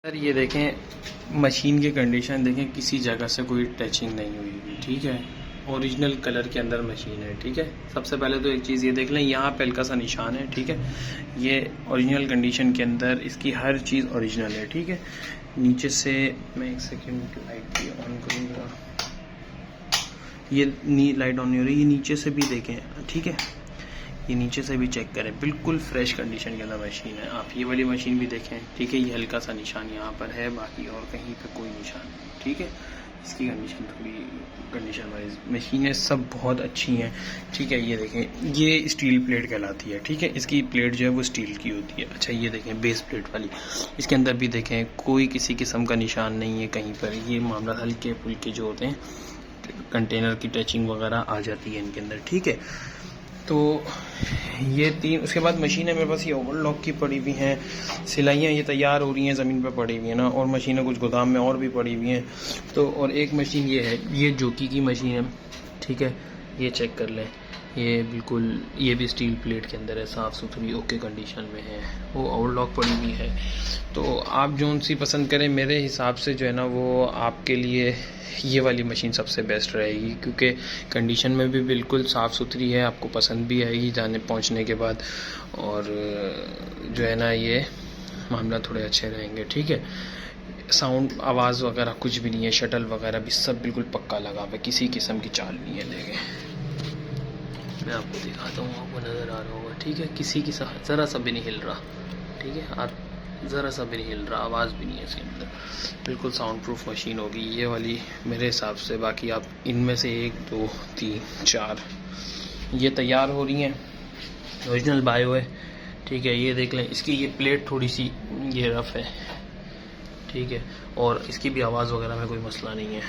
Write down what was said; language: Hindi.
सर ये देखें मशीन की कंडीशन देखें, किसी जगह से कोई टचिंग नहीं हुई हुई, ठीक है। ओरिजिनल कलर के अंदर मशीन है, ठीक है। सबसे पहले तो एक चीज़ ये देख लें, यहाँ पे हल्का सा निशान है, ठीक है। ये ओरिजिनल कंडीशन के अंदर इसकी हर चीज़ ओरिजिनल है, ठीक है। नीचे से मैं एक सेकेंड लाइट भी ऑन करूँगा, ये लाइट ऑन नहीं हो रही, ये नीचे से भी देखें, ठीक है। ये नीचे से भी चेक करें, बिल्कुल फ्रेश कंडीशन के अंदर मशीन है। आप ये वाली मशीन भी देखें, ठीक है। ये हल्का सा निशान यहाँ पर है, बाकी और कहीं पे कोई निशान नहीं, ठीक है। इसकी कंडीशन थोड़ी कंडीशन वाइज मशीनें सब बहुत अच्छी हैं, ठीक है। ये देखें, ये स्टील प्लेट कहलाती है, ठीक है। इसकी प्लेट जो है वो स्टील की होती है। अच्छा ये देखें बेस प्लेट वाली, इसके अंदर भी देखें कोई किसी किस्म का निशान नहीं है कहीं पर। ये मामला हल्के फुल्के जो होते हैं कंटेनर की टचिंग वगैरह आ जाती है इनके अंदर, ठीक है। तो ये तीन, उसके बाद मशीनें मेरे पास ये ओवरलॉक की पड़ी हुई हैं, सिलाइयाँ ये तैयार हो रही हैं, ज़मीन पे पड़ी हुई हैं ना, और मशीनें कुछ गोदाम में और भी पड़ी हुई हैं। तो और एक मशीन ये है, ये जोकी की मशीन है, ठीक है। ये चेक कर लें, ये बिल्कुल, ये भी स्टील प्लेट के अंदर है, साफ़ सुथरी ओके कंडीशन में है, वो ओवरलॉक पड़ी हुई है। तो आप जो सी पसंद करें, मेरे हिसाब से जो है ना वो आपके लिए ये वाली मशीन सबसे बेस्ट रहेगी, क्योंकि कंडीशन में भी बिल्कुल साफ़ सुथरी है, आपको पसंद भी आएगी जाने पहुंचने के बाद, और जो है ना ये मामला थोड़े अच्छे रहेंगे, ठीक है। साउंड आवाज़ वगैरह कुछ भी नहीं है, शटल वगैरह भी सब बिल्कुल पक्का लगा हुआ है, किसी किस्म की चाल नहीं है। देखें मैं आपको दिखाता हूँ, आपको नज़र आ रहा होगा, ठीक है। किसी की ज़रा सा भी नहीं हिल रहा, ठीक है। आप ज़रा सा भी नहीं हिल रहा, आवाज़ भी नहीं है इसके अंदर, बिल्कुल साउंड प्रूफ मशीन होगी ये वाली मेरे हिसाब से। बाकी आप इनमें से 1 2 3 4 ये तैयार हो रही हैं, ओरिजिनल बायो है, ठीक है। ये देख लें, इसकी ये प्लेट थोड़ी सी ये रफ़ है, ठीक है। और इसकी भी आवाज़ वगैरह में कोई मसला नहीं है।